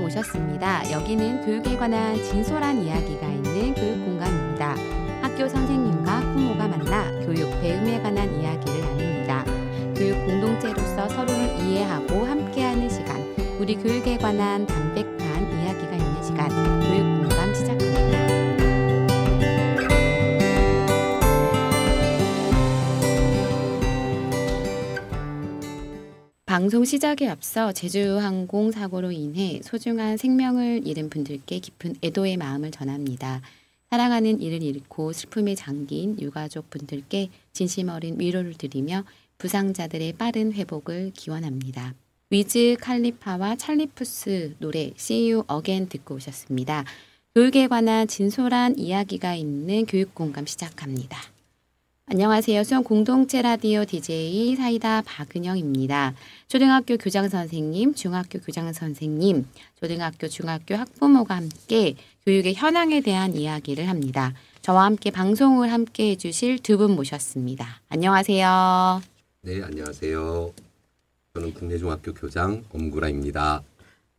오셨습니다. 여기는 교육에 관한 진솔한 이야기가 있는 교육 공간입니다. 학교 선생님과 부모가 만나 교육, 배움에 관한 이야기를 나눕니다. 교육 공동체로서 서로를 이해하고 함께하는 시간, 우리 교육에 관한 담백한 이야기가 있는 시간, 교육 공감 시작합니다. 방송 시작에 앞서 제주항공 사고로 인해 소중한 생명을 잃은 분들께 깊은 애도의 마음을 전합니다. 사랑하는 이를 잃고 슬픔에 잠긴 유가족 분들께 진심 어린 위로를 드리며 부상자들의 빠른 회복을 기원합니다. 위즈 칼리파와 찰리푸스 노래 See You Again 듣고 오셨습니다. 교육에 관한 진솔한 이야기가 있는 교육공감 시작합니다. 안녕하세요. 수원 공동체 라디오 DJ 사이다 박은영입니다. 초등학교 교장 선생님, 중학교 교장 선생님, 초등학교, 중학교 학부모가 함께 교육의 현황에 대한 이야기를 합니다. 저와 함께 방송을 함께 해주실 두 분 모셨습니다. 안녕하세요. 네, 안녕하세요. 저는 국내중학교 교장 엄구라입니다.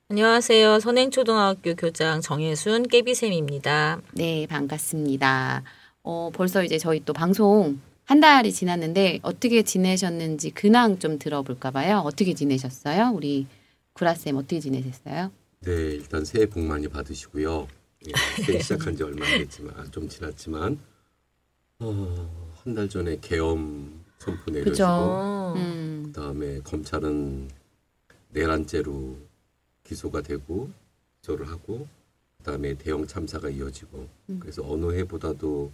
안녕하세요. 선행초등학교 교장 정혜순 깨비쌤입니다. 네, 반갑습니다. 벌써 이제 저희 또 방송 한 달이 지났는데 어떻게 지내셨는지 근황 좀 들어볼까 봐요. 어떻게 지내셨어요? 우리 구라쌤 어떻게 지내셨어요? 네, 일단 새해 복 많이 받으시고요. 예, 새해 시작한 지 얼마 안 됐지만 좀 지났지만 한 달 전에 계엄 선포 내려지고 그다음에 검찰은 내란죄로 기소가 되고 기소를 하고 그다음에 대형 참사가 이어지고 그래서 어느 해보다도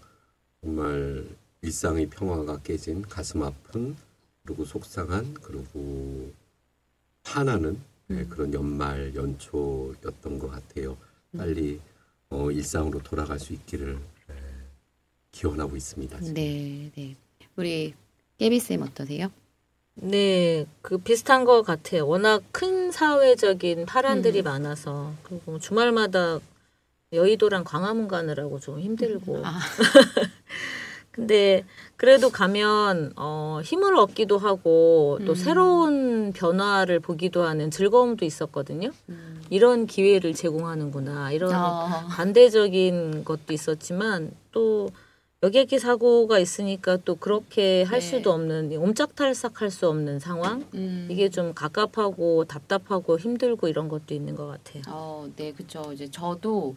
정말 일상의 평화가 깨진 가슴 아픈 그리고 속상한 그리고 화나는 그런 연말 연초였던 것 같아요. 빨리 일상으로 돌아갈 수 있기를 기원하고 있습니다. 지금. 네, 네. 우리 깨비쌤 어떠세요? 네, 그 비슷한 것 같아요. 워낙 큰 사회적인 파란들이 많아서 그리고 주말마다 여의도랑 광화문 가느라고 좀 힘들고. 근데 그래도 가면 힘을 얻기도 하고 또 새로운 변화를 보기도 하는 즐거움도 있었거든요. 이런 기회를 제공하는구나. 이런 반대적인 것도 있었지만 또 여객기 사고가 있으니까 또 그렇게 할 수도 없는 옴짝달싹할 수 없는 상황. 이게 좀 갑갑하고 답답하고 힘들고 이런 것도 있는 것 같아요. 네, 그렇죠. 이제 저도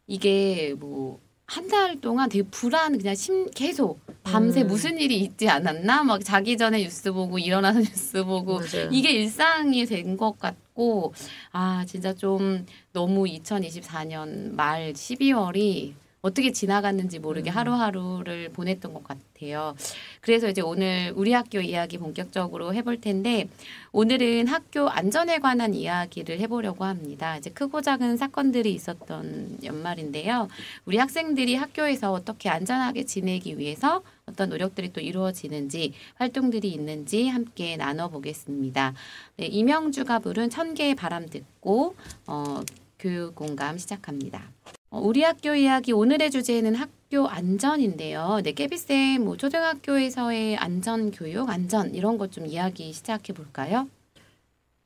이게 뭐 한 달 동안 되게 그냥 계속 밤새 무슨 일이 있지 않았나? 막 자기 전에 뉴스 보고 일어나서 뉴스 보고 맞아요. 이게 일상이 된 것 같고 진짜 좀 너무 2024년 말 12월이 어떻게 지나갔는지 모르게 하루하루를 보냈던 것 같아요. 그래서 이제 오늘 우리 학교 이야기 본격적으로 해볼 텐데 오늘은 학교 안전에 관한 이야기를 해보려고 합니다. 이제 크고 작은 사건들이 있었던 연말인데요. 우리 학생들이 학교에서 어떻게 안전하게 지내기 위해서 어떤 노력들이 또 이루어지는지 활동들이 있는지 함께 나눠보겠습니다. 네, 이명주가 부른 천개의 바람 듣고 교육 공감 시작합니다. 우리 학교 이야기 오늘의 주제는 학교 안전인데요. 네, 깨비쌤 뭐 초등학교에서의 안전 교육, 안전 이런 것 좀 이야기 시작해 볼까요?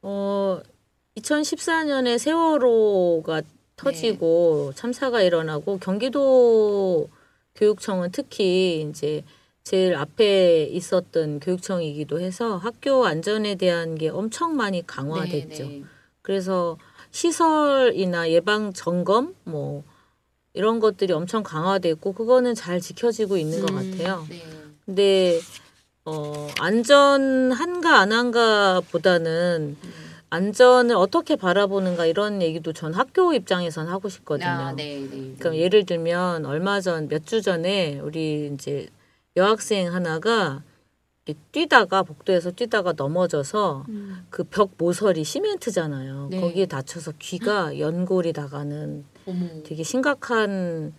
2014년에 세월호가 터지고 참사가 일어나고 경기도 교육청은 특히 이제 제일 앞에 있었던 교육청이기도 해서 학교 안전에 대한 게 엄청 많이 강화됐죠. 네. 그래서 시설이나 예방 점검 뭐 이런 것들이 엄청 강화됐고 그거는 잘 지켜지고 있는 것 같아요. 네. 근데 안전한가 안 한가 보다는 안전을 어떻게 바라보는가 이런 얘기도 전 학교 입장에선 하고 싶거든요. 네. 그러니까 예를 들면 몇 주 전에 우리 이제 여학생 하나가 복도에서 뛰다가 넘어져서 그 벽 모서리 시멘트잖아요. 네. 거기에 다쳐서 귀가 연골이 나가는 되게 심각한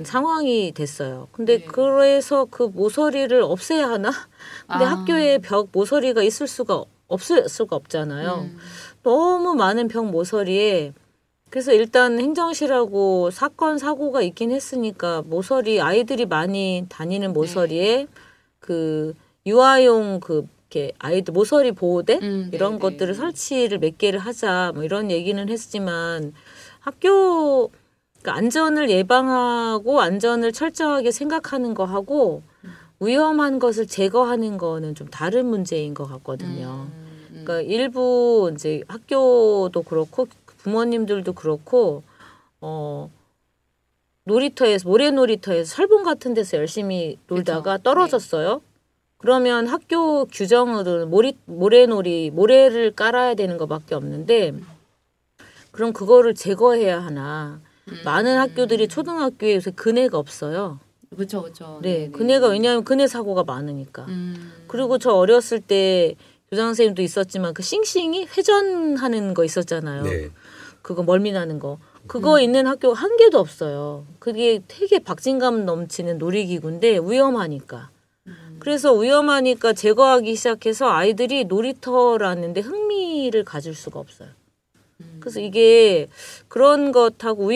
상황이 됐어요. 근데 그래서 그 모서리를 없애야 하나? 근데 학교에 벽 모서리가 없을 수가 없잖아요. 너무 많은 벽 모서리에 그래서 일단 행정실하고 사고가 있긴 했으니까 아이들이 많이 다니는 모서리에 그 유아용 그 이렇게 아이들 모서리 보호대 이런 네네. 것들을 설치를 몇 개를 하자 뭐 이런 얘기는 했지만 학교 그러니까 안전을 예방하고 안전을 철저하게 생각하는 거 하고 위험한 것을 제거하는 거는 좀 다른 문제인 것 같거든요. 그러니까 일부 이제 학교도 그렇고 부모님들도 그렇고 놀이터에서 모래놀이터에서 설봉 같은 데서 열심히 놀다가 그쵸. 떨어졌어요. 그러면 학교 규정으로는 모래를 깔아야 되는 것밖에 없는데 그럼 그거를 제거해야 하나. 많은 학교들이 초등학교에 요새 그네가 없어요. 그렇죠, 그렇죠. 네, 그네가 왜냐하면 그네 사고가 많으니까. 그리고 저 어렸을 때 교장 선생님도 있었지만 그 싱싱이 회전하는 거 있었잖아요. 네. 그거 멀미 나는 거. 그거 있는 학교가 한 개도 없어요. 그게 되게 박진감 넘치는 놀이기구인데 위험하니까. 그래서 위험하니까 제거하기 시작해서 아이들이 놀이터라는데 흥미를 가질 수가 없어요. 그래서 이게 그런 것하고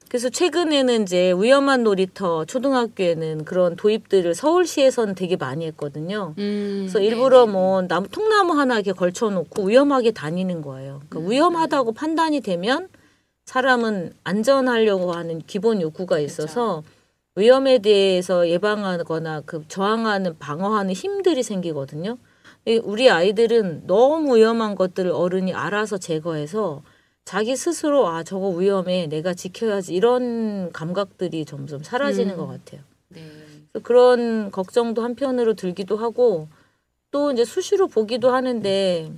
그래서 최근에는 이제 위험한 놀이터 초등학교에는 그런 도입들을 서울시에서는 되게 많이 했거든요. 그래서 일부러 뭐 통나무 하나 이렇게 걸쳐놓고 위험하게 다니는 거예요. 그러니까 위험하다고 판단이 되면 사람은 안전하려고 하는 기본 욕구가 있어서 위험에 대해서 예방하거나 그 저항하는 방어하는 힘들이 생기거든요. 우리 아이들은 너무 위험한 것들을 어른이 알아서 제거해서 자기 스스로 저거 위험해 내가 지켜야지 이런 감각들이 점점 사라지는 것 같아요. 네. 그래서 그런 걱정도 한편으로 들기도 하고 또 이제 수시로 보기도 하는데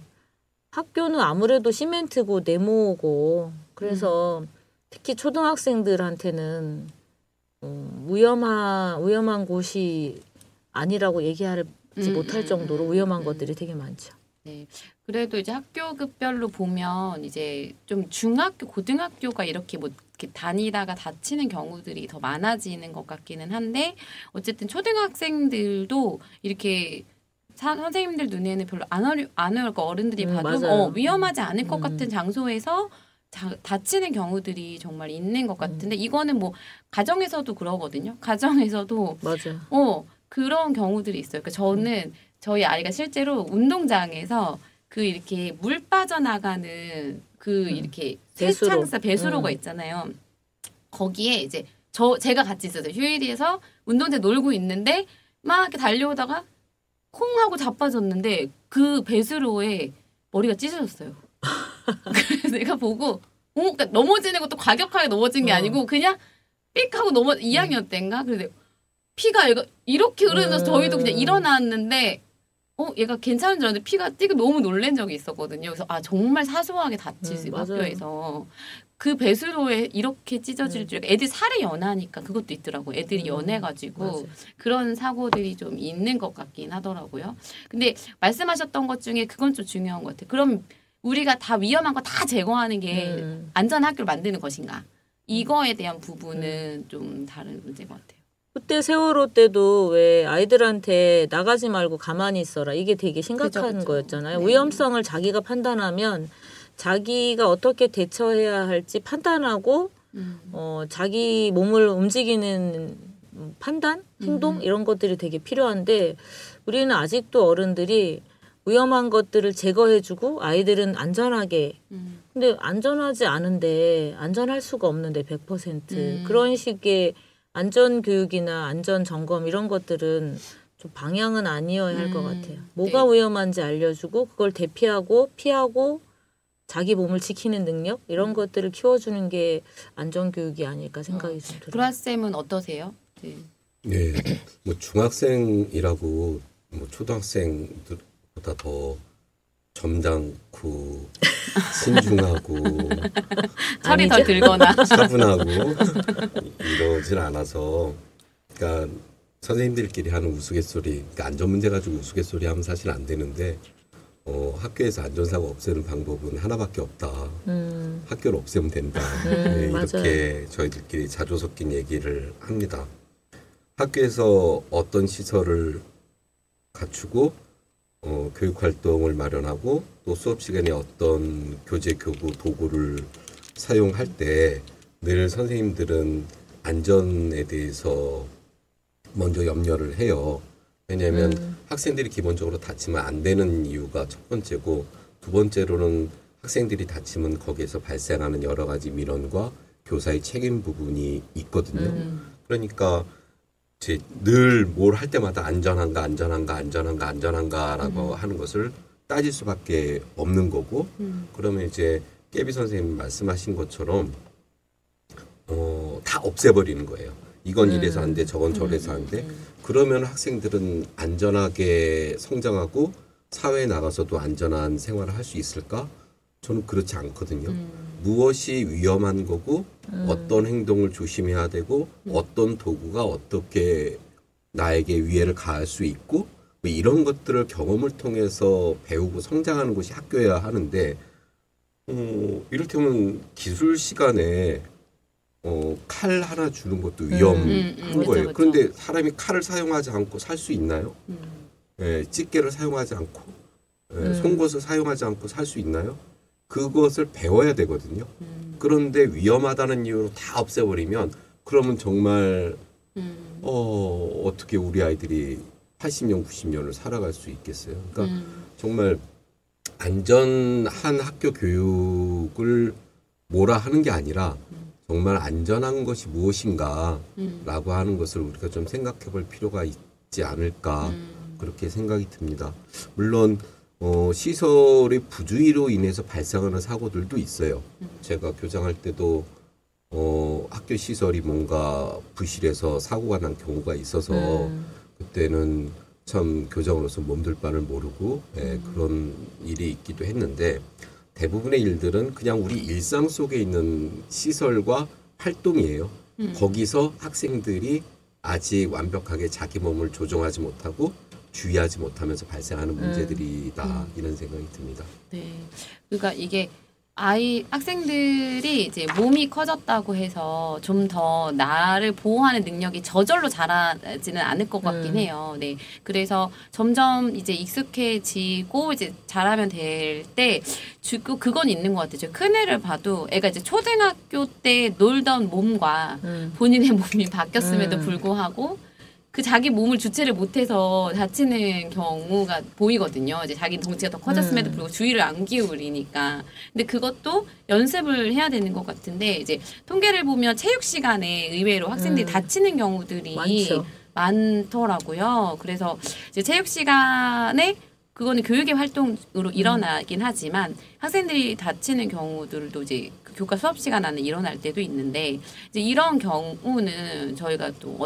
학교는 아무래도 시멘트고 네모고 그래서 특히 초등학생들한테는 위험한 곳이 아니라고 얘기하지 못할 정도로 위험한 것들이 되게 많죠. 네. 그래도 이제 학교급별로 보면 이제 좀 중학교, 고등학교가 이렇게 뭐 이렇게 다니다가 다치는 경우들이 더 많아지는 것 같기는 한데 어쨌든 초등학생들도 이렇게 선생님들 눈에는 별로 안 어려울 거 어른들이 봐도 위험하지 않을 것 같은 장소에서 다치는 경우들이 정말 있는 것 같은데 이거는 뭐 가정에서도 그러거든요. 가정에서도 맞아요. 그런 경우들이 있어요. 그러니까 저는 저희 아이가 실제로 운동장에서 그 이렇게 물 빠져나가는 그 이렇게 세창사 배수로가 있잖아요. 거기에 이제 제가 같이 있었어요. 휴일에서 운동장에 놀고 있는데 막 이렇게 달려오다가 콩 하고 자빠졌는데 그 배수로에 머리가 찢어졌어요. 그래서 내가 보고 그러니까 넘어지는 것도 과격하게 넘어진 게 아니고 그냥 삑 하고 2학년 때인가? 그래서 피가 이렇게 흐르면서 저희도 그냥 일어났는데 얘가 괜찮은 줄 알았는데 피가 튀고 너무 놀란 적이 있었거든요. 그래서 정말 사소하게 다칠 수 있고 학교에서 그 배수로에 이렇게 찢어질 줄 애들 살이 연하니까 그것도 있더라고요. 애들이 연해가지고 그런 사고들이 좀 있는 것 같긴 하더라고요. 근데 말씀하셨던 것 중에 그건 좀 중요한 것 같아요. 그럼 우리가 다 위험한 거 다 제거하는 게 안전한 학교를 만드는 것인가? 이거에 대한 부분은 좀 다른 문제인 것 같아요. 그때 세월호 때도 왜 아이들한테 나가지 말고 가만히 있어라. 이게 되게 심각한 그쵸. 거였잖아요. 네. 위험성을 자기가 판단하면 자기가 어떻게 대처해야 할지 판단하고 자기 몸을 움직이는 판단, 행동 이런 것들이 되게 필요한데 우리는 아직도 어른들이 위험한 것들을 제거해주고 아이들은 안전하게 근데 안전하지 않은데 안전할 수가 없는데 100% 그런 식의 안전교육이나 안전점검 이런 것들은 좀 방향은 아니어야 할 것 같아요. 뭐가 위험한지 알려주고 그걸 대피하고 피하고 자기 몸을 지키는 능력 이런 것들을 키워주는 게 안전교육이 아닐까 생각이 좀 들어요. 브라쌤은 어떠세요? 네, 뭐 중학생이라고 뭐 초등학생들보다 더 점잖고 신중하고 철이 더 들거나 차분하고 이러질 않아서 그러니까 선생님들끼리 하는 우스갯소리 그러니까 안전 문제 가지고 우스갯소리 하면 사실 안 되는데 학교에서 안전사고 없애는 방법은 하나밖에 없다. 학교를 없애면 된다. 네, 이렇게 저희들끼리 자주 섞인 얘기를 합니다. 학교에서 어떤 시설을 갖추고 교육활동을 마련하고 또 수업 시간에 어떤 교재, 교구, 도구를 사용할 때 늘 선생님들은 안전에 대해서 먼저 염려를 해요. 왜냐하면 학생들이 기본적으로 다치면 안 되는 이유가 첫 번째고 두 번째로는 학생들이 다치면 거기에서 발생하는 여러 가지 민원과 교사의 책임 부분이 있거든요. 그러니까 늘 뭘 할 때마다 안전한가라고 하는 것을 따질 수밖에 없는 거고 그러면 이제 깨비 선생님 말씀하신 것처럼 다 없애버리는 거예요. 이건 이래서 안 돼, 저건 저래서 안 돼. 그러면 학생들은 안전하게 성장하고 사회에 나가서도 안전한 생활을 할 수 있을까? 저는 그렇지 않거든요. 무엇이 위험한 거고 어떤 행동을 조심해야 되고 어떤 도구가 어떻게 나에게 위해를 가할 수 있고 뭐 이런 것들을 경험을 통해서 배우고 성장하는 곳이 학교여야 하는데 이를테면 기술 시간에 칼 하나 주는 것도 위험한 거예요. 그쵸. 그런데 사람이 칼을 사용하지 않고 살 수 있나요? 집게를 사용하지 않고 송곳을 사용하지 않고 살 수 있나요? 그것을 배워야 되거든요. 그런데 위험하다는 이유로 다 없애버리면 그러면 정말 어떻게 우리 아이들이 80년, 90년을 살아갈 수 있겠어요? 그러니까 정말 안전한 학교 교육을 뭐라 하는 게 아니라 정말 안전한 것이 무엇인가라고 하는 것을 우리가 좀 생각해 볼 필요가 있지 않을까 그렇게 생각이 듭니다. 물론 시설의 부주의로 인해서 발생하는 사고들도 있어요. 제가 교장할 때도 학교 시설이 뭔가 부실해서 사고가 난 경우가 있어서 그때는 참 교장으로서 몸둘 바를 모르고 그런 일이 있기도 했는데 대부분의 일들은 그냥 우리 일상 속에 있는 시설과 활동이에요. 거기서 학생들이 아직 완벽하게 자기 몸을 조정하지 못하고 주의하지 못하면서 발생하는 문제들이다 이런 생각이 듭니다. 네, 그러니까 이게 학생들이 이제 몸이 커졌다고 해서 좀 더 나를 보호하는 능력이 저절로 자라지는 않을 것 같긴 해요. 네, 그래서 점점 이제 익숙해지고 이제 자라면 될 때 그건 있는 것 같아요. 큰 애를 봐도 애가 이제 초등학교 때 놀던 몸과 본인의 몸이 바뀌었음에도 불구하고 그 자기 몸을 주체를 못해서 다치는 경우가 보이거든요. 이제 자기 덩치가 더 커졌음에도 불구하고 주의를 안 기울이니까. 근데 그것도 연습을 해야 되는 것 같은데 이제 통계를 보면 체육 시간에 의외로 학생들이 다치는 경우들이 많더라고요. 그래서 이제 체육 시간에 그거는 교육의 활동으로 일어나긴 하지만 학생들이 다치는 경우들도 이제 교과 수업 시간 안에 일어날 때도 있는데 이제 이런 경우는 저희가 또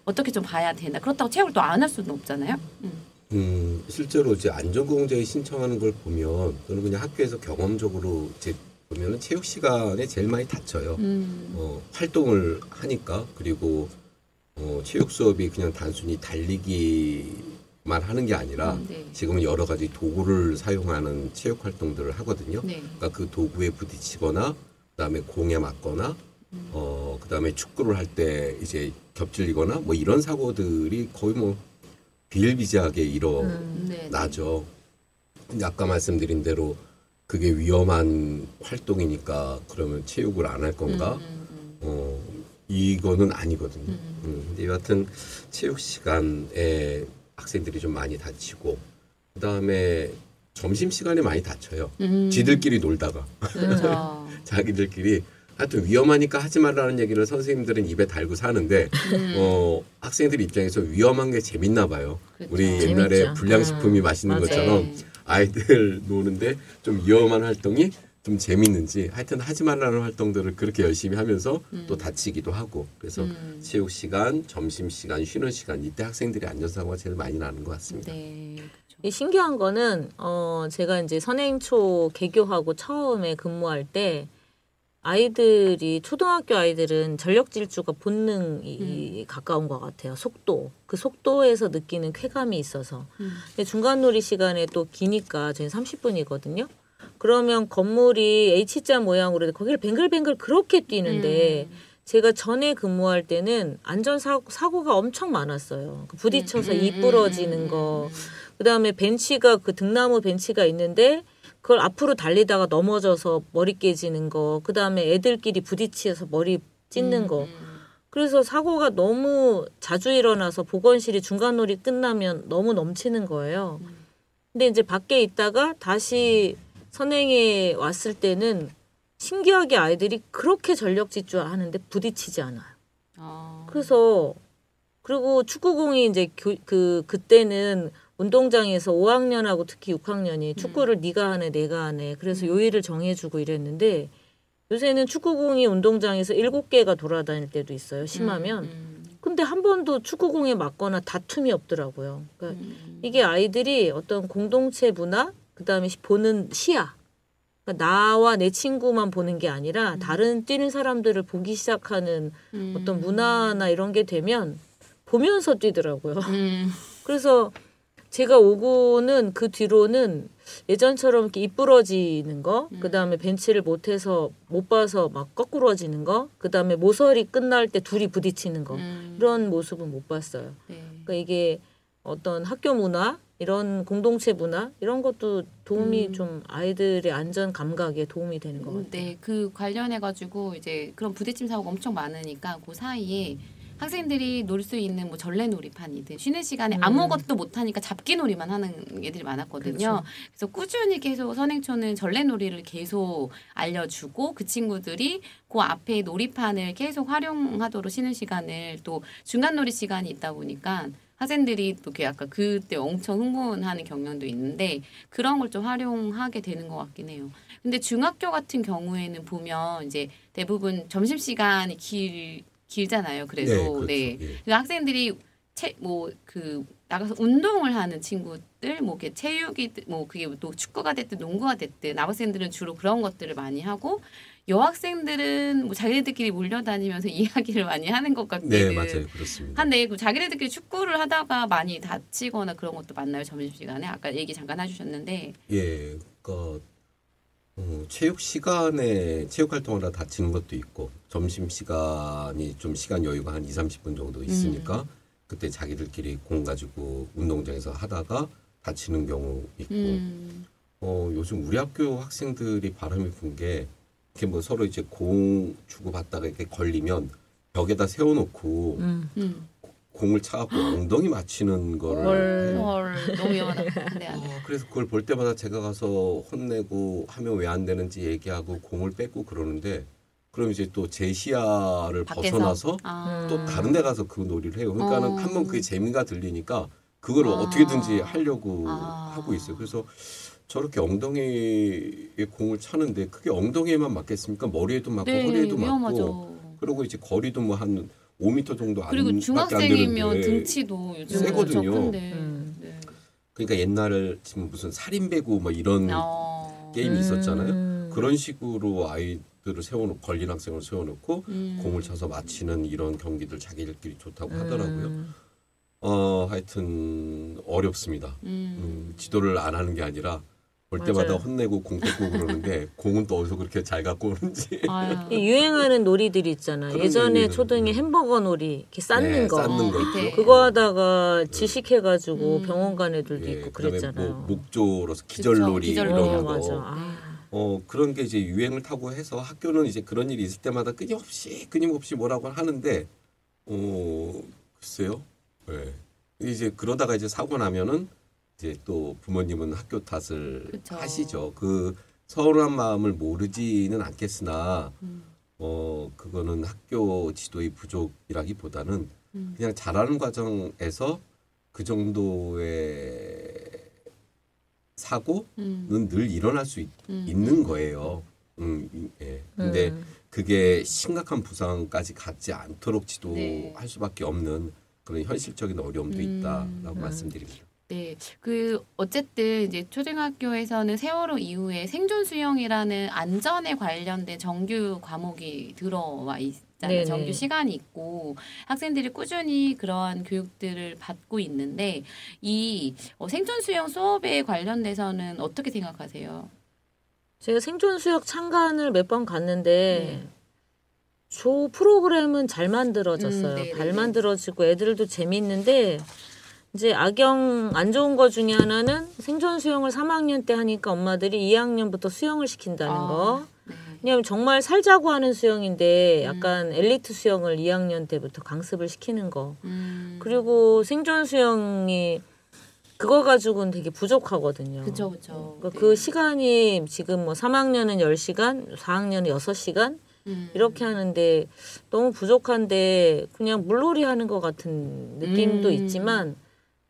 어떻게 좀 봐야 되나 그렇다고 체육을 또 안 할 수는 없잖아요. 실제로 이제 안전공제에 신청하는 걸 보면 저는 그냥 학교에서 경험적으로 이제 보면은 체육 시간에 제일 많이 다쳐요. 활동을 하니까 그리고 체육 수업이 그냥 단순히 달리기만 하는 게 아니라 지금은 여러 가지 도구를 사용하는 체육 활동들을 하거든요. 그러니까 그 도구에 부딪히거나 그다음에 공에 맞거나 그다음에 축구를 할 때 이제 겹질리거나 뭐 이런 사고들이 거의 뭐 비일비재하게 일어나죠. 근데 아까 말씀드린 대로 그게 위험한 활동이니까 그러면 체육을 안 할 건가? 이거는 아니거든요. 근데 여하튼 체육 시간에 학생들이 좀 많이 다치고 그다음에 점심시간에 많이 다쳐요. 쥐들끼리 놀다가 자기들끼리 하여튼 위험하니까 하지 말라는 얘기를 선생님들은 입에 달고 사는데 학생들 입장에서 위험한 게 재밌나 봐요. 그렇죠. 우리 옛날에 재밌죠. 불량식품이 맛있는 것처럼 아이들 노는데 좀 위험한 활동이 좀 재밌는지 하여튼 하지 말라는 활동들을 그렇게 열심히 하면서 또 다치기도 하고 그래서 체육 시간, 점심 시간, 쉬는 시간 이때 학생들이 안전사고가 제일 많이 나는 것 같습니다. 네. 이 신기한 거는 제가 이제 선행초 개교하고 처음에 근무할 때 아이들이 초등학교 아이들은 전력 질주가 본능이 가까운 것 같아요. 속도. 그 속도에서 느끼는 쾌감이 있어서. 근데 중간놀이 시간에 또 기니까 저희 30분이거든요. 그러면 건물이 H자 모양으로 거기를 뱅글뱅글 그렇게 뛰는데 제가 전에 근무할 때는 안전사고가 엄청 많았어요. 부딪혀서 이 부러지는 거. 그다음에 벤치가 그 등나무 벤치가 있는데 그걸 앞으로 달리다가 넘어져서 머리 깨지는 거. 그다음에 애들끼리 부딪혀서 머리 찢는 거. 그래서 사고가 너무 자주 일어나서 보건실이 중간놀이 끝나면 너무 넘치는 거예요. 근데 이제 밖에 있다가 다시 선행에 왔을 때는 신기하게 아이들이 그렇게 전력 질주하는데 부딪히지 않아요. 그래서 그리고 축구공이 이제 그때는 운동장에서 5학년하고 특히 6학년이 축구를 네가 하네 내가 하네 그래서 요일을 정해주고 이랬는데 요새는 축구공이 운동장에서 7개가 돌아다닐 때도 있어요. 심하면. 근데 한 번도 축구공에 맞거나 다툼이 없더라고요. 그러니까 이게 아이들이 어떤 공동체 문화 그다음에 보는 시야 그러니까 나와 내 친구만 보는 게 아니라 다른 뛰는 사람들을 보기 시작하는 어떤 문화나 이런 게 되면 보면서 뛰더라고요. 그래서 제가 오고는 그 뒤로는 예전처럼 이렇게 입 부러지는 거, 그다음에 벤치를 못해서 못 봐서 막 거꾸러지는 거, 그다음에 모서리 끝날 때 둘이 부딪히는 거 이런 모습은 못 봤어요. 네. 그러니까 이게 어떤 학교 문화, 이런 공동체 문화 이런 것도 도움이 좀 아이들의 안전 감각에 도움이 되는 것 같아요. 네, 그 관련해 가지고 이제 그런 부딪힘 사고가 엄청 많으니까 그 사이에 학생들이 놀 수 있는 뭐 전래놀이판이든 쉬는 시간에 아무것도 못하니까 잡기놀이만 하는 애들이 많았거든요. 그렇죠. 그래서 꾸준히 계속 선행초는 전래놀이를 계속 알려주고 그 친구들이 그 앞에 놀이판을 계속 활용하도록 쉬는 시간을 또 중간놀이 시간이 있다 보니까 학생들이 또 약간 그때 엄청 흥분하는 경향도 있는데 그런 걸 좀 활용하게 되는 것 같긴 해요. 근데 중학교 같은 경우에는 보면 이제 대부분 점심시간이 길잖아요. 그래도 네. 그렇죠. 네. 그 학생들이 나가서 운동을 하는 친구들, 뭐 이렇게 체육이 뭐 그게 또 축구가 됐든 농구가 됐든 남학생들은 주로 그런 것들을 많이 하고 여학생들은 뭐 자기네들끼리 몰려다니면서 이야기를 많이 하는 것 같기는. 네, 맞아요, 그렇습니다. 한데 자기네들끼리 축구를 하다가 많이 다치거나 그런 것도 많나요, 점심 시간에? 아까 얘기 잠깐 해주셨는데. 예, 그러니까 체육 시간에 체육 활동하다 다치는 것도 있고 점심 시간이 좀 시간 여유가 한 2-30분 정도 있으니까 그때 자기들끼리 공 가지고 운동장에서 하다가 다치는 경우 있고 요즘 우리 학교 학생들이 바람이 분 게 이렇게 뭐 서로 이제 공 주고 받다가 이렇게 걸리면 벽에다 세워놓고 공을 차갖고 엉덩이 맞히는 거를 너무 위험하다. 그래서 그걸 볼 때마다 제가 가서 혼내고 하면 왜 안 되는지 얘기하고 공을 뺏고 그러는데 그럼 이제 또 제 시야를 벗어나서 또 다른 데 가서 그 놀이를 해요. 그러니까는 한번 그게 재미가 들리니까 그걸 어떻게든지 하려고 하고 있어요. 그래서 저렇게 엉덩이에 공을 차는데 그게 엉덩이에만 맞겠습니까? 머리에도 맞고 네, 허리에도 위험하죠. 맞고 그리고 이제 거리도 뭐 한 5m 정도 안 그리고 중학생이면 등치도 요즘 세거든요. 큰데. 네. 그러니까 옛날에 지금 무슨 살인배구 뭐 이런 게임이 있었잖아요. 그런 식으로 아이들을 세워놓고 걸린 학생을 세워놓고 공을 차서 맞히는 이런 경기들 자기들끼리 좋다고 하더라고요. 하여튼 어렵습니다. 지도를 안 하는 게 아니라 볼 때마다 혼내고 공 뺏고 그러는데 공은 또 어디서 그렇게 잘 갖고 오는지. 유행하는 놀이들이 있잖아요. 예전에 초등에 햄버거 놀이 이렇게 쌓는 거. 쌓는 거 있죠. 그거 하다가 질식해가지고 병원 간 애들도 있고 그랬잖아요. 뭐 목조로서 기절놀이 이런 거. 맞아. 그런 게 이제 유행을 타고 해서 학교는 이제 그런 일이 있을 때마다 끊임없이 뭐라고 하는데 글쎄요. 네. 이제 그러다가 이제 사고 나면은 이제 또 부모님은 학교 탓을 하시죠. 그 서운한 마음을 모르지는 않겠으나 그거는 학교 지도의 부족이라기보다는 그냥 자라는 과정에서 그 정도의 사고는 늘 일어날 수 있는 거예요. 예. 근데 그게 심각한 부상까지 갖지 않도록 지도할 수밖에 없는 그런 현실적인 어려움도 있다라고 말씀드립니다. 네, 어쨌든 이제 초등학교에서는 세월호 이후에 생존 수영이라는 안전에 관련된 정규 과목이 들어와 있잖아요. 정규 시간이 있고 학생들이 꾸준히 그러한 교육들을 받고 있는데 이 생존 수영 수업에 관련돼서는 어떻게 생각하세요? 제가 생존 수영 참관을 몇 번 갔는데 조 프로그램은 잘 만들어졌어요. 잘 만들어지고 애들도 재미있는데 이제 악영 안 좋은 거 중에 하나는 생존 수영을 3학년 때 하니까 엄마들이 2학년부터 수영을 시킨다는 거. 왜냐하면 정말 살자고 하는 수영인데 약간 엘리트 수영을 2학년 때부터 강습을 시키는 거. 그리고 생존 수영이 그거 가지고는 되게 부족하거든요. 그렇죠, 그렇죠. 그러니까 그 시간이 지금 뭐 3학년은 10시간, 4학년은 6시간 이렇게 하는데 너무 부족한데 그냥 물놀이 하는 것 같은 느낌도 있지만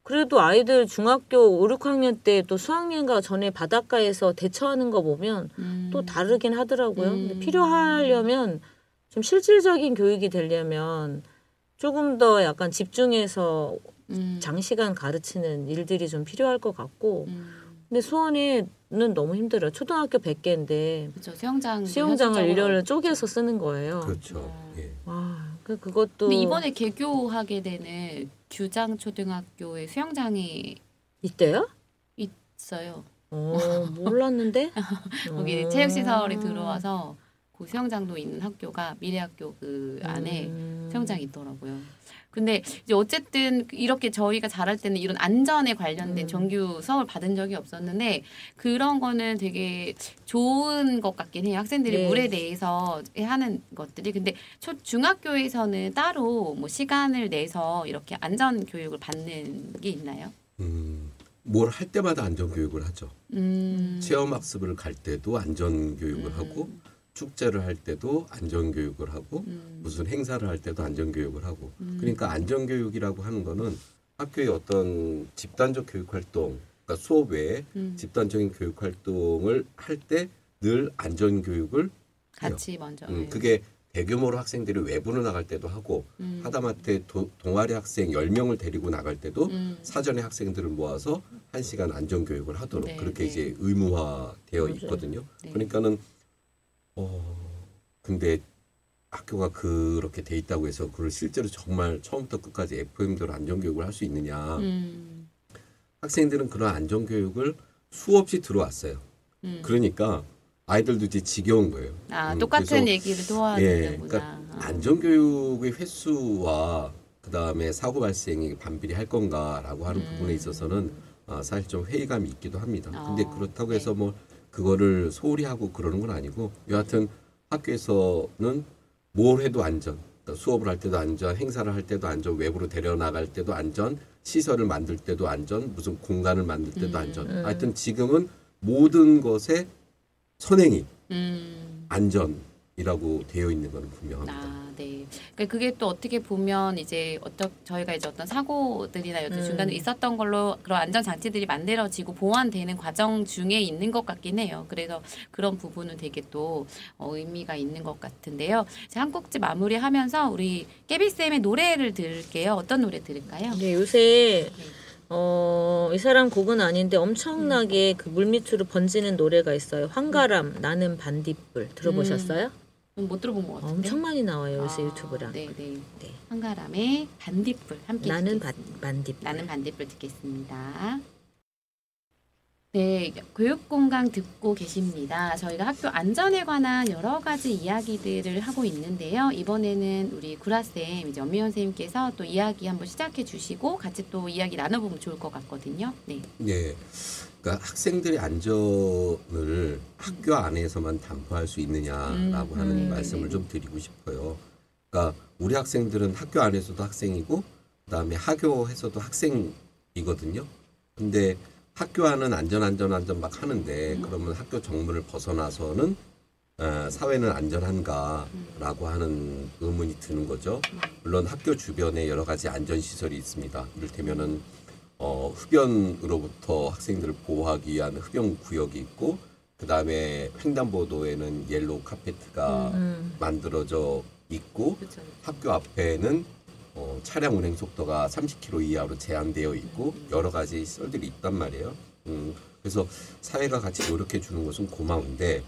그래도 아이들 중학교 5, 6학년 때 또 수학여행가 전에 바닷가에서 대처하는 거 보면 또 다르긴 하더라고요. 근데 필요하려면 좀 실질적인 교육이 되려면 조금 더 약간 집중해서 장시간 가르치는 일들이 좀 필요할 것 같고 근데 수원에는 너무 힘들어요. 초등학교 100개인데 그렇죠. 수영장을 일렬을 쪼개서 쓰는 거예요. 그렇죠. 예. 와, 그것도 근데 이번에 개교하게 되는 규장 초등학교에 수영장이 있대요? 있어요. 몰랐는데. 거기 체육시설이 들어와서 그 수영장도 있는 학교가 미래학교 그 안에 수영장이 있더라고요. 근데 이제 어쨌든 이렇게 저희가 잘할 때는 이런 안전에 관련된 정규 수업을 받은 적이 없었는데 그런 거는 되게 좋은 것 같긴 해요. 학생들이 네. 물에 대해서 하는 것들이. 근데 중학교에서는 따로 뭐 시간을 내서 이렇게 안전 교육을 받는 게 있나요? 뭘 할 때마다 안전 교육을 하죠. 체험 학습을 갈 때도 안전 교육을 하고 축제를 할 때도 안전 교육을 하고 무슨 행사를 할 때도 안전 교육을 하고 그러니까 안전 교육이라고 하는 거는 학교의 어떤 집단적 교육 활동, 그러니까 수업 외에 집단적인 교육 활동을 할 때 늘 안전 교육을 같이 먼저. 그게 대규모로 학생들이 외부로 나갈 때도 하고 하다못해 동아리 학생 10명을 데리고 나갈 때도 사전에 학생들을 모아서 1시간 안전 교육을 하도록 네, 그렇게 네. 이제 의무화되어 있거든요. 네. 그러니까는 근데 학교가 그렇게 돼 있다고 해서 그걸 실제로 정말 처음부터 끝까지 FM대로 안전교육을 할 수 있느냐. 학생들은 그런 안전교육을 수없이 들어왔어요. 그러니까 아이들도 이제 지겨운 거예요. 똑같은 얘기를 도와주는구나. 그러니까 안전교육의 횟수와 그다음에 사고 발생이 반비례 할 건가라고 하는 부분에 있어서는 사실 좀 회의감이 있기도 합니다. 근데 그렇다고 해서 뭐 그거를 소홀히 하고 그러는 건 아니고 여하튼 학교에서는 뭘 해도 안전, 그러니까 수업을 할 때도 안전, 행사를 할 때도 안전, 외부로 데려나갈 때도 안전, 시설을 만들 때도 안전, 무슨 공간을 만들 때도 안전. 하여튼 지금은 모든 것에 선행이 안전이라고 되어 있는 건 분명합니다. 네. 그러니까 그게 또 어떻게 보면 이제 저희가 이제 어떤 사고들이나 중간에 있었던 걸로 그런 안전 장치들이 만들어지고 보완되는 과정 중에 있는 것 같긴 해요. 그래서 그런 부분은 되게 또 의미가 있는 것 같은데요. 한 곡지 마무리하면서 우리 깨비쌤의 노래를 들을게요. 어떤 노래 들을까요? 네, 요새 이 사람 곡은 아닌데 엄청나게 그 물밑으로 번지는 노래가 있어요. 황가람 나는 반딧불 들어보셨어요? 못 들어본 것 같은데. 엄청 많이 나와요 요새 유튜브랑. 네. 한가람의 반딧불 함께 나는 듣겠습니다. 반딧불. 나는 반딧불 듣겠습니다. 네, 교육공강 듣고 계십니다. 저희가 학교 안전에 관한 여러 가지 이야기들을 하고 있는데요. 이번에는 우리 구라쌤, 이제 엄미연 선생님께서 또 이야기 한번 시작해 주시고 같이 또 이야기 나눠보면 좋을 것 같거든요. 네. 네. 그러니까 학생들의 안전을 학교 안에서만 담보할 수 있느냐라고 하는 말씀을 좀 드리고 싶어요. 그러니까 우리 학생들은 학교 안에서도 학생이고 그다음에 하교에서도 학생이거든요. 근데 학교 안은 안전 막 하는데 그러면 학교 정문을 벗어나서는 사회는 안전한가라고 하는 의문이 드는 거죠. 물론 학교 주변에 여러 가지 안전시설이 있습니다. 이를테면은 흡연으로부터 학생들을 보호하기 위한 흡연 구역이 있고 그 다음에 횡단보도에는 옐로우 카페트가 만들어져 있고 그렇죠. 학교 앞에는 차량 운행 속도가 30km 이하로 제한되어 있고 여러 가지 시설들이 있단 말이에요. 그래서 사회가 같이 노력해 주는 것은 고마운데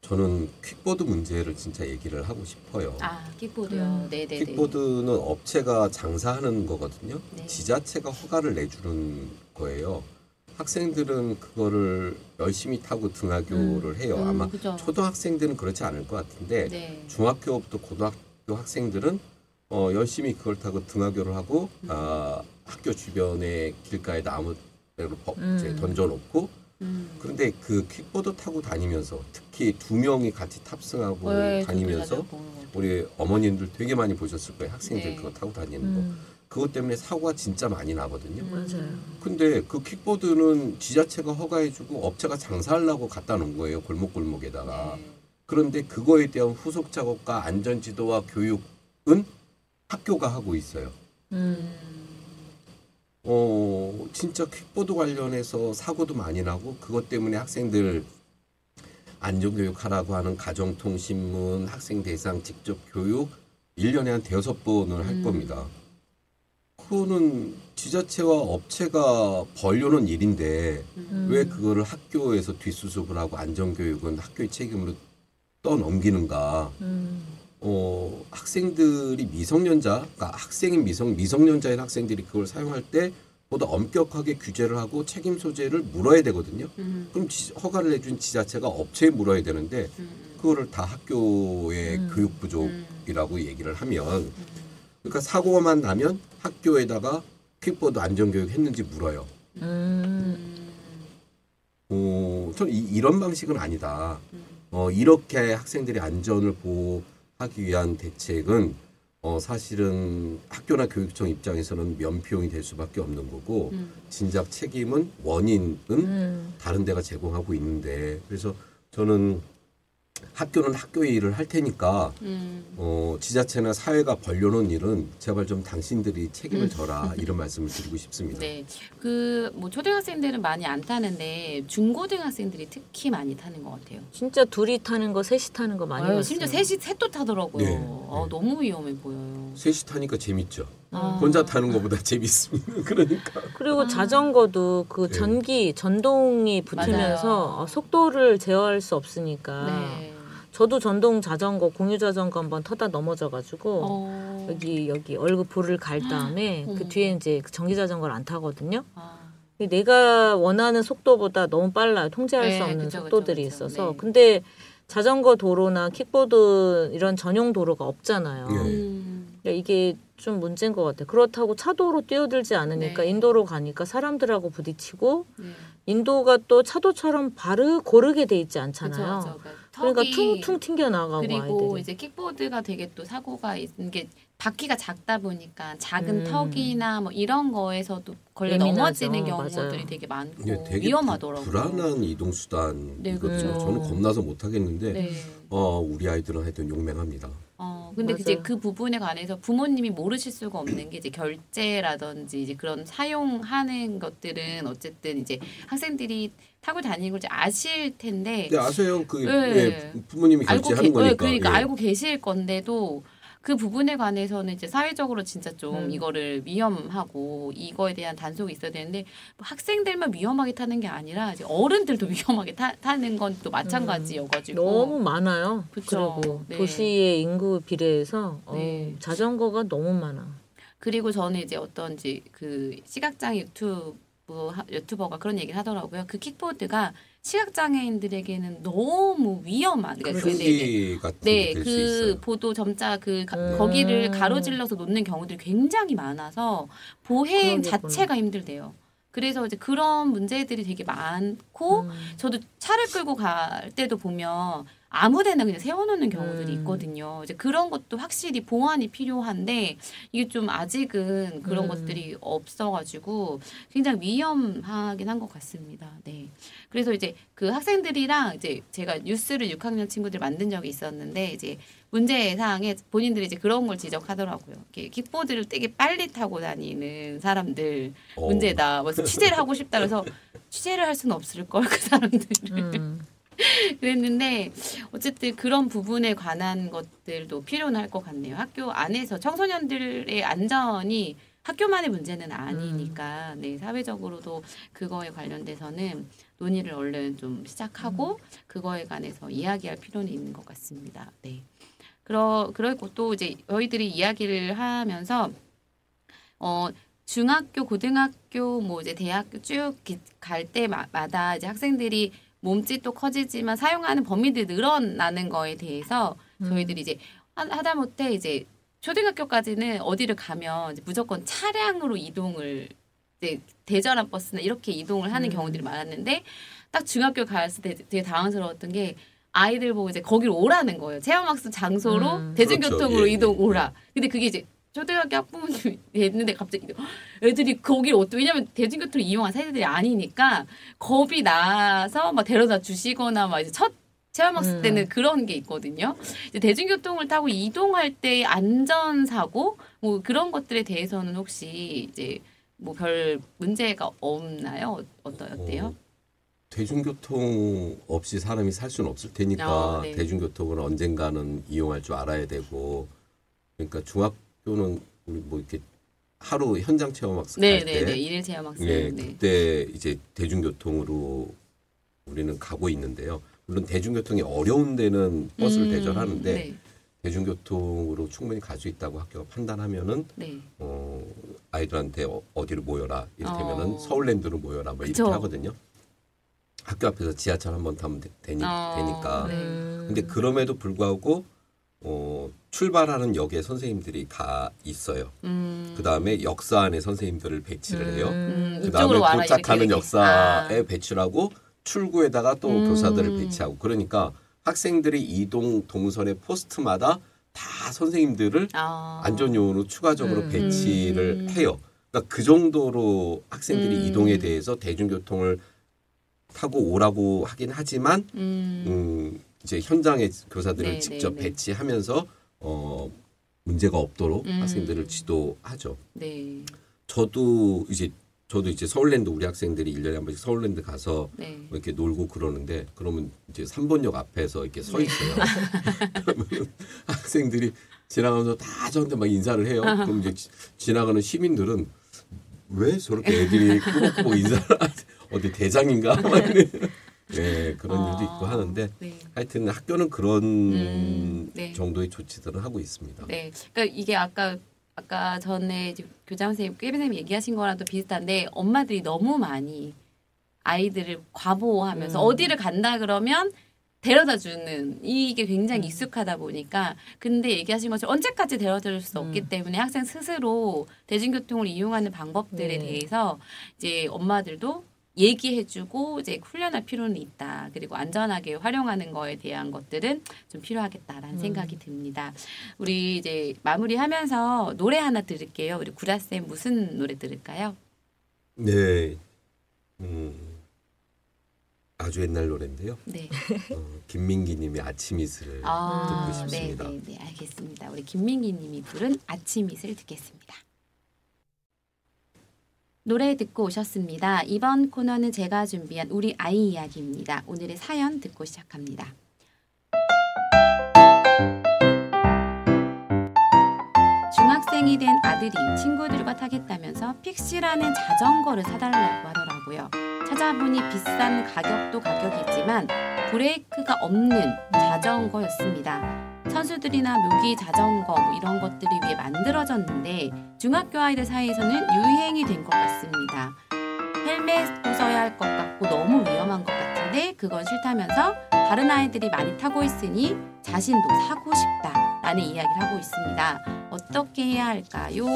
저는 퀵보드 문제를 진짜 얘기를 하고 싶어요. 킥보드요. 네네네. 퀵보드는 업체가 장사하는 거거든요. 네. 지자체가 허가를 내주는 거예요. 학생들은 그거를 열심히 타고 등하교를 해요. 아마 그죠. 초등학생들은 그렇지 않을 것 같은데 네. 중학교부터 고등학교 학생들은 열심히 그걸 타고 등하교를 하고 학교 주변의 길가에 나무를 이제 던져놓고 그런데 그 킥보드 타고 다니면서 특히 2명이 같이 탑승하고 네, 다니면서 우리 어머님들 되게 많이 보셨을 거예요. 학생들 네. 그거 타고 다니는 거. 그것 때문에 사고가 진짜 많이 나거든요. 맞아요. 근데 그 킥보드는 지자체가 허가해주고 업체가 장사하려고 갖다 놓은 거예요. 골목골목에다가. 그런데 그거에 대한 후속 작업과 안전 지도와 교육은 학교가 하고 있어요. 진짜 킥보드 관련해서 사고도 많이 나고 그것 때문에 학생들 안전교육하라고 하는 가정통신문, 학생 대상 직접 교육 1년에 한 5번을 할 겁니다. 그거는 지자체와 업체가 벌려놓은 일인데 왜 그거를 학교에서 뒷수습을 하고 안전교육은 학교의 책임으로 떠넘기는가. 학생들이 미성년자, 그러니까 학생인 미성년자인 학생들이 그걸 사용할 때 보다 엄격하게 규제를 하고 책임 소재를 물어야 되거든요. 그럼 허가를 내준 지자체가 업체에 물어야 되는데 그거를 다 학교의 교육 부족이라고 얘기를 하면 그러니까 사고만 나면 학교에다가 킥보드 안전교육 했는지 물어요. 저는 이런 방식은 아니다. 이렇게 학생들의 안전을 보호하기 위한 대책은 사실은 학교나 교육청 입장에서는 면피용이 될 수밖에 없는 거고 진작 책임은 원인은 다른 데가 제공하고 있는데 그래서 저는 학교는 학교의 일을 할 테니까 지자체나 사회가 벌려놓은 일은 제발 좀 당신들이 책임을 져라 이런 말씀을 드리고 싶습니다. 네, 뭐 초등학생들은 많이 안 타는데 중고등학생들이 특히 많이 타는 것 같아요. 진짜 둘이 타는 거, 셋이 타는 거 많이 봤어요. 심지어 셋도 타더라고요. 네. 너무 위험해 보여요. 셋이 타니까 재밌죠. 혼자 타는 것보다 재밌습니다. 그러니까. 그리고 자전거도 그 전동이 붙으면서 속도를 제어할 수 없으니까. 네. 저도 전동 자전거, 공유 자전거 한번 타다 넘어져가지고 여기 얼굴 볼을 갈 다음에 그 뒤에 이제 전기 자전거를 안 타거든요. 내가 원하는 속도보다 너무 빨라요. 통제할 수 없는 속도들이 있어서. 네. 근데 자전거 도로나 킥보드 이런 전용 도로가 없잖아요. 그러니까 이게 좀 문제인 것 같아요. 그렇다고 차도로 뛰어들지 않으니까 인도로 가니까 사람들하고 부딪히고 인도가 또 차도처럼 고르게 돼 있지 않잖아요. 그러니까 퉁퉁 튕겨 나가고 그리고 아이들이. 이제 킥보드가 되게 또 사고가 있는 게 바퀴가 작다 보니까 작은 턱이나 뭐 이런 거에서도 걸려 넘어지는 경우들이 맞아요. 되게 많고 되게 위험하더라고요. 불안한 이동 수단이거든요. 네, 그렇죠. 저는 겁나서 못 하겠는데 네. 우리 아이들은 하여튼 용맹합니다. 근데 맞아요. 이제 그 부분에 관해서 부모님이 모르실 수가 없는 게 이제 결제라든지 이제 그런 사용하는 것들은 어쨌든 이제 학생들이 타고 다니고 이제 아실 텐데. 네, 아세요? 부모님이 결제하는 거니까. 그러니까 알고 계실 건데도 그 부분에 관해서는 이제 사회적으로 진짜 좀 이거를 위험하고 이거에 대한 단속이 있어야 되는데 학생들만 위험하게 타는 게 아니라 이제 어른들도 위험하게 타는 건 또 마찬가지여가지고 너무 많아요. 그쵸. 그리고 네. 도시의 인구 비례해서 네. 자전거가 너무 많아. 그리고 저는 이제 어떤지 그 시각장애 유튜버가 그런 얘기를 하더라고요. 그 킥보드가 시각장애인들에게는 너무 위험한 흉기 같은 게 될 수 있어요. 보도 점자 거기를 가로질러서 놓는 경우들이 굉장히 많아서 보행 그러겠구나. 자체가 힘들대요. 그래서 이제 그런 문제들이 되게 많고 저도 차를 끌고 갈 때도 보면 아무데나 그냥 세워놓는 경우들이 있거든요. 이제 그런 것도 확실히 보완이 필요한데 이게 좀 아직은 그런 것들이 없어가지고 굉장히 위험하긴 한 것 같습니다. 네. 그래서 이제 그 학생들이랑 이제 제가 뉴스를 6학년 친구들 만든 적이 있었는데 이제 문제사항에 본인들이 이제 그런 걸 지적하더라고요. 이렇게 킥보드를 되게 빨리 타고 다니는 사람들 문제다. 그래서 취재를 하고 싶다 그래서 취재를 할 수는 없을 걸 그 사람들을. 그랬는데 어쨌든 그런 부분에 관한 것들도 필요는 할 것 같네요. 학교 안에서 청소년들의 안전이 학교만의 문제는 아니니까 네, 사회적으로도 그거에 관련돼서는 논의를 얼른 좀 시작하고 그거에 관해서 이야기할 필요는 있는 것 같습니다. 네. 그리고 또 이제 저희들이 이야기를 하면서 중학교, 고등학교, 뭐 이제 대학교 쭉 갈 때마다 이제 학생들이 몸집도 커지지만 사용하는 범위들이 늘어나는 거에 대해서 저희들이 이제 하다못해 이제 초등학교까지는 어디를 가면 이제 무조건 차량으로 이동을 이제 대전한 버스나 이렇게 이동을 하는 경우들이 많았는데 딱 중학교 갔을 때 되게 당황스러웠던 게 아이들 보고 이제 거기로 오라는 거예요. 체험학습 장소로 대중교통으로 그렇죠. 예, 이동 오라. 근데 그게 이제 초등학교 학부모님이 됐는데 갑자기 애들이 거기를 어떻게 왜냐면 대중교통을 이용한 세대들이 아니니까 겁이 나서 막 데려다 주시거나 막 이제 첫 체험학습 때는 그런 게 있거든요. 이제 대중교통을 타고 이동할 때 안전사고 뭐 그런 것들에 대해서는 혹시 이제 뭐 별 문제가 없나요? 어때요? 대중교통 없이 사람이 살 수는 없을 테니까 네. 대중교통은 언젠가는 이용할 줄 알아야 되고 그러니까 중학교는 우리 뭐 이렇게 하루 현장 체험학습 할 때 일일 체험학습. 예, 그때 이제 대중교통으로 우리는 가고 있는데요. 물론 대중교통이 어려운 데는 버스를 대절하는데 네. 대중교통으로 충분히 갈 수 있다고 학교가 판단하면은 네. 아이들한테 어디로 모여라 이를테면은 서울랜드로 모여라 뭐 이렇게 그쵸. 하거든요. 학교 앞에서 지하철 한번 타면 되니까. 네. 근데 그럼에도 불구하고 출발하는 역에 선생님들이 가 있어요. 그 다음에 역사 안에 선생님들을 배치를 해요. 그 다음에 도착하는 역사에 배치를 하고 출구에다가 또 교사들을 배치하고 그러니까 학생들이 이동 동선의 포스트마다 다 선생님들을 안전요원으로 추가적으로 배치를 해요. 그러니까 그 정도로 학생들이 이동에 대해서 대중교통을 타고 오라고 하긴 하지만 이제 현장에 교사들을 직접 배치하면서 문제가 없도록 학생들을 지도하죠. 네. 저도 이제 서울랜드 우리 학생들이 1년에 한 번씩 서울랜드 가서 네. 이렇게 놀고 그러는데 그러면 이제 3번역 앞에서 이렇게 서 있어요. 그러면 학생들이 지나가면서 다 저한테 막 인사를 해요. 그럼 이제 지나가는 시민들은 왜 저렇게 애들이 꾸벅꾸벅 인사를 어디 대장인가? 네, 그런 일도 있고 하는데 하여튼 학교는 그런 정도의 조치들을 하고 있습니다. 네, 그러니까 이게 아까 전에 교장 선생님, 꾀비 선생님 얘기하신 거랑도 비슷한데 엄마들이 너무 많이 아이들을 과보하면서 어디를 간다 그러면 데려다 주는 이게 굉장히 익숙하다 보니까 근데 얘기하신 것처럼 언제까지 데려다 줄 수 없기 때문에 학생 스스로 대중교통을 이용하는 방법들에 대해서 이제 엄마들도 얘기해주고 이제 훈련할 필요는 있다. 그리고 안전하게 활용하는 거에 대한 것들은 좀 필요하겠다라는 생각이 듭니다. 우리 이제 마무리하면서 노래 하나 들을게요. 우리 구라쌤 무슨 노래 들을까요? 네, 아주 옛날 노래인데요. 네. 김민기님의 아침 이슬을 듣고 싶습니다. 네, 알겠습니다. 우리 김민기님이 부른 아침 이슬 듣겠습니다. 노래 듣고 오셨습니다. 이번 코너는 제가 준비한 우리 아이 이야기입니다. 오늘의 사연 듣고 시작합니다. 중학생이 된 아들이 친구들과 타겠다면서 픽시라는 자전거를 사달라고 하더라고요. 찾아보니 비싼 가격도 가격이지만 브레이크가 없는 자전거였습니다. 선수들이나 묘기 자전거 이런 것들이 위해 만들어졌는데 중학교 아이들 사이에서는 유행이 된 것 같습니다. 헬멧도 써야 할 것 같고 너무 위험한 것 같은데 그건 싫다면서 다른 아이들이 많이 타고 있으니 자신도 사고 싶다라는 이야기를 하고 있습니다. 어떻게 해야 할까요?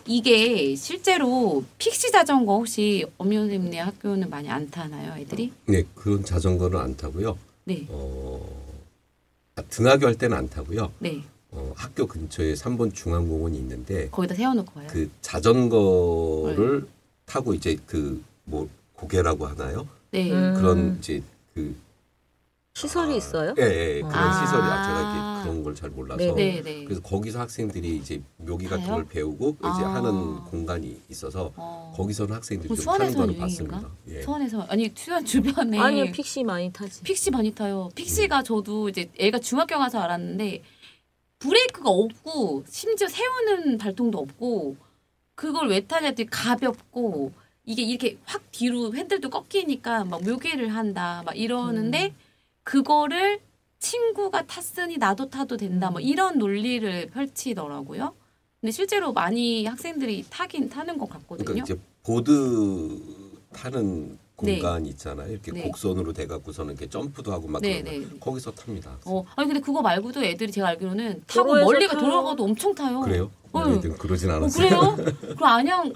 이게 실제로 픽시 자전거 혹시 엄미 선생님네 학교는 많이 안 타나요, 애들이? 네, 그런 자전거는 안 타고요. 네. 등하교 할 때는 안 타고요. 네. 학교 근처에 3번 중앙공원이 있는데 거기다 세워놓고 가요. 그 자전거를 타고 이제 그 뭐 고개라고 하나요? 네. 그런 이제 그 시설이 있어요? 예, 그런 시설이 제가 이렇게 그런 걸 잘 몰라서 그래서 거기서 학생들이 이제 묘기 같은 걸 배우고 이제 하는 공간이 있어서 거기서는 학생들이 좀 타는 걸 봤습니다. 예. 수원에서 아니 수원 주변에 아니요 픽시 많이 타지. 픽시 많이 타요. 픽시가 저도 이제 애가 중학교 가서 알았는데 브레이크가 없고 심지어 세우는 발통도 없고 그걸 왜 타냐 했더니 가볍고 이게 이렇게 확 뒤로 핸들도 꺾이니까 막 묘기를 한다 막 이러는데 그거를 친구가 탔으니 나도 타도 된다 뭐 이런 논리를 펼치더라고요. 근데 실제로 많이 학생들이 타는 것 같거든요. 그러니까 이제 보드 타는 공간 있잖아요. 이렇게 곡선으로 돼갖고서는 이렇게 점프도 하고 막 거기서 탑니다. 아니 근데 그거 말고도 애들이 제가 알기로는 타고 멀리가 돌아가도 엄청 타요. 그래요? 우리 애들은 그러진 않았어요. 그래요? 그럼 안양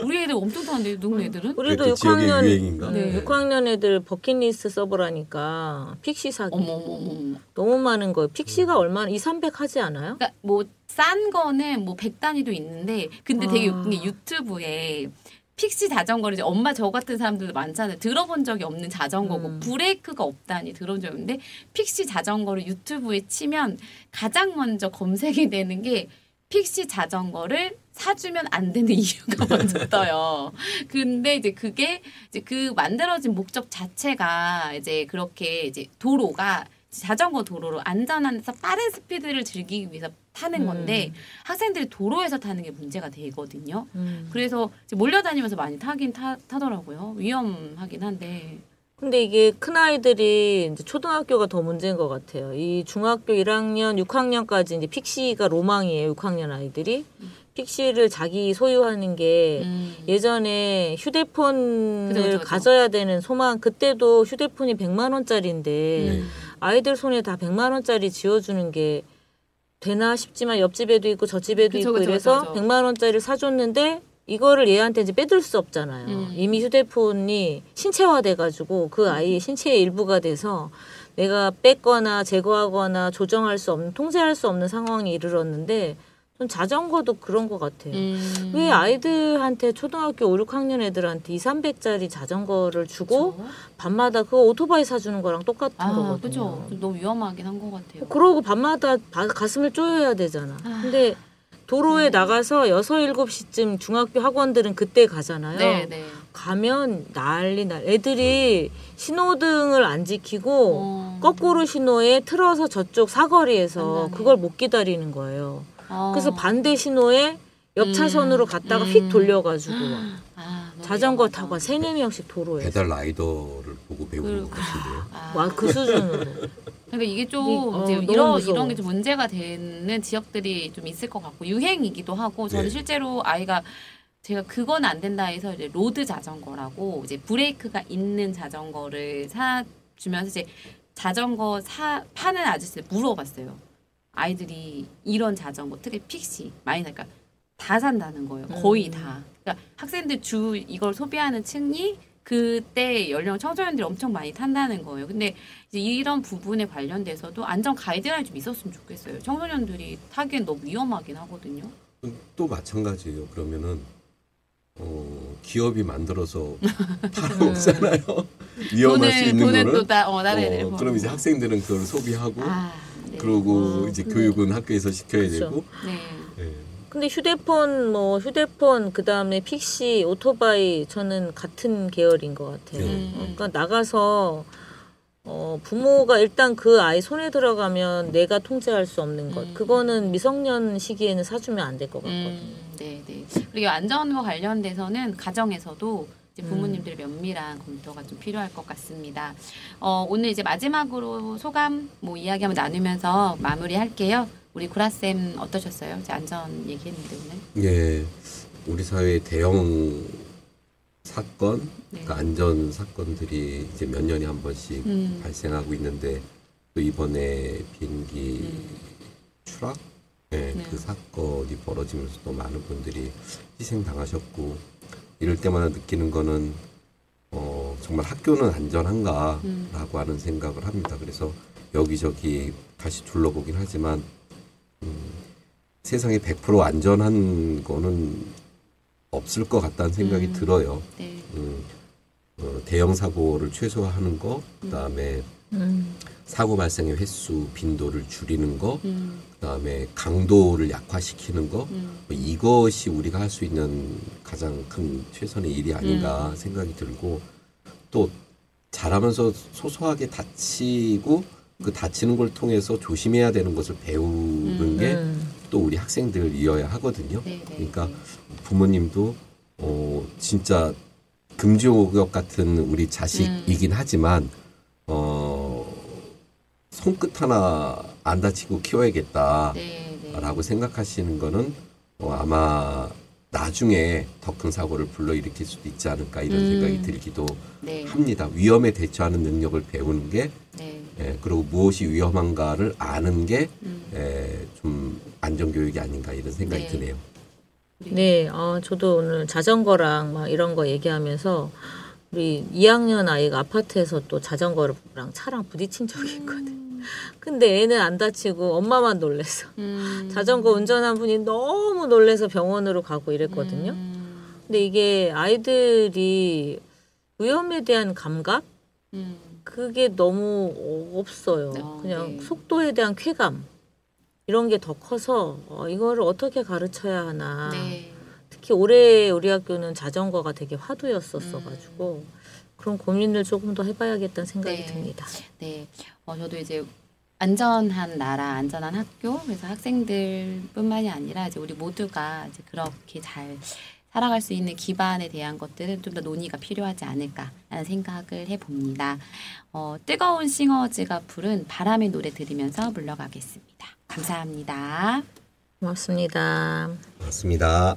우리 애들 엄청 타는데 누군 애들은? 우리도 6학년 유행인가? 6학년 애들 버킷리스트 써보라니까 픽시 사기. 너무 많은 거예요. 픽시가 얼마나 200-300 하지 않아요? 그러니까 뭐 싼 거는 뭐 100단위도 있는데 근데 되게 웃긴 게 유튜브에 픽시 자전거를 이제 엄마 저 같은 사람들도 많잖아요. 들어본 적이 없는 자전거고 브레이크가 없다니 들어본 적이 없는데 픽시 자전거를 유튜브에 치면 가장 먼저 검색이 되는 게 픽시 자전거를 사주면 안 되는 이유가 먼저 떠요. 근데 이제 그게 이제 그 만들어진 목적 자체가 이제 그렇게 이제 도로가 자전거 도로로 안전한 데서 빠른 스피드를 즐기기 위해서 타는 건데 학생들이 도로에서 타는 게 문제가 되거든요. 그래서 이제 몰려다니면서 많이 타더라고요. 위험하긴 한데. 근데 이게 큰 아이들이 이제 초등학교가 더 문제인 것 같아요. 이 중학교 1학년, 6학년까지 이제 픽시가 로망이에요. 6학년 아이들이. 픽시를 자기 소유하는 게 예전에 휴대폰을 그쵸. 가져야 되는 소망, 그때도 휴대폰이 100만 원짜리인데 아이들 손에 다 100만 원짜리 쥐어주는 게 되나 싶지만 옆집에도 있고 저집에도 있고 이래서 100만 원짜리를 사줬는데 이거를 얘한테 이제 빼들 수 없잖아요. 이미 휴대폰이 신체화돼가지고 그 아이의 신체의 일부가 돼서 내가 뺏거나 제거하거나 조정할 수 없는, 통제할 수 없는 상황에 이르렀는데 전 자전거도 그런 것 같아요. 왜 아이들한테 초등학교 5, 6학년 애들한테 200-300짜리 자전거를 주고 그쵸? 밤마다 그거 오토바이 사주는 거랑 똑같은 거거든요. 그죠. 너무 위험하긴 한 것 같아요. 그러고 밤마다 가슴을 쪼여야 되잖아. 근데 도로에 나가서 6, 7시쯤 중학교 학원들은 그때 가잖아요. 네네. 가면 난리. 애들이 신호등을 안 지키고 거꾸로 신호에 틀어서 저쪽 사거리에서 그걸 못 기다리는 거예요. 그래서 반대 신호에 옆 차선으로 갔다가 휙 돌려가지고 자전거 타고 3-4명씩 도로에 배달 라이더를 보고 배우는 것 같은데요. 그 수준으로. 그러니까 이게 좀 이제 이런 게 좀 문제가 되는 지역들이 좀 있을 것 같고 유행이기도 하고 저는 실제로 아이가 제가 그건 안 된다 해서 이제 로드 자전거라고 이제 브레이크가 있는 자전거를 사주면서 이제 자전거 파는 아저씨를 물어봤어요. 아이들이 이런 자전거 특히 픽시 많이 사니까 다 산다는 거예요. 거의 다. 그러니까 학생들 이걸 소비하는 층이 그때 연령 청소년들이 엄청 많이 탄다는 거예요. 근데 이제 이런 부분에 관련돼서도 안전 가이드라인이 좀 있었으면 좋겠어요. 청소년들이 타기엔 너무 위험하긴 하거든요. 또 마찬가지예요. 그러면은 기업이 만들어서 팔아먹잖아요. 위험할 수 있는 돈은 거를. 또 다른 애들. 그럼 이제 학생들은 그걸 소비하고 그러고 이제 교육은 학교에서 시켜야 되고. 네. 근데 휴대폰 그다음에 픽시, 오토바이 저는 같은 계열인 것 같아요. 그러니까 나가서 부모가 일단 그 아이 손에 들어가면 내가 통제할 수 없는 것. 그거는 미성년 시기에는 사주면 안 될 것 같거든요. 네. 그리고 안전과 관련돼서는 가정에서도 이제 부모님들의 면밀한 검토가 좀 필요할 것 같습니다. 오늘 이제 마지막으로 소감 이야기 한번 나누면서 마무리할게요. 우리 구라쌤 어떠셨어요? 이제 안전 얘기했는데 오늘. 예, 우리 사회의 대형 사건, 그러니까 안전 사건들이 이제 몇 년에 한 번씩 발생하고 있는데 또 이번에 비행기 추락, 그 사건이 벌어지면서 또 많은 분들이 희생당하셨고 이럴 때마다 느끼는 거는 정말 학교는 안전한가라고 하는 생각을 합니다. 그래서 여기저기 다시 둘러보긴 하지만 세상에 100% 안전한 거는 없을 것 같다는 생각이 들어요. 네. 대형 사고를 최소화하는 거, 그다음에 사고 발생의 횟수, 빈도를 줄이는 거, 그다음에 강도를 약화시키는 거, 이것이 우리가 할 수 있는 가장 큰 최선의 일이 아닌가 생각이 들고 또 잘하면서 소소하게 다치고 그 다치는 걸 통해서 조심해야 되는 것을 배우는 게 또 우리 학생들이어야 하거든요. 그러니까 부모님도 진짜 금지옥역 같은 우리 자식이긴 하지만 손끝 하나 안 다치고 키워야겠다라고 생각하시는 거는 아마 나중에 더 큰 사고를 불러일으킬 수도 있지 않을까 이런 생각이 들기도 네. 합니다. 위험에 대처하는 능력을 배우는 게 네. 그리고 무엇이 위험한가를 아는 게 좀 안전교육이 아닌가 이런 생각이 네. 드네요. 네, 저도 오늘 자전거랑 막 이런 거 얘기하면서 우리 2학년 아이가 아파트에서 또 자전거랑 차랑 부딪힌 적이 있거든. 근데 애는 안 다치고 엄마만 놀랬어. 자전거 운전한 분이 너무 놀래서 병원으로 가고 이랬거든요. 근데 이게 아이들이 위험에 대한 감각? 그게 너무 없어요. 그냥 네. 속도에 대한 쾌감. 이런 게 더 커서 이거를 어떻게 가르쳐야 하나. 네. 특히 올해 우리 학교는 자전거가 되게 화두였었어가지고 그런 고민을 조금 더 해봐야겠다는 생각이 네. 듭니다. 네. 저도 이제 안전한 나라, 안전한 학교, 그래서 학생들뿐만이 아니라 이제 우리 모두가 이제 그렇게 잘 살아갈 수 있는 기반에 대한 것들은 좀 더 논의가 필요하지 않을까라는 생각을 해봅니다. 뜨거운 싱어즈가 부른 바람의 노래 들으면서 물러가겠습니다. 감사합니다. 고맙습니다. 맞습니다.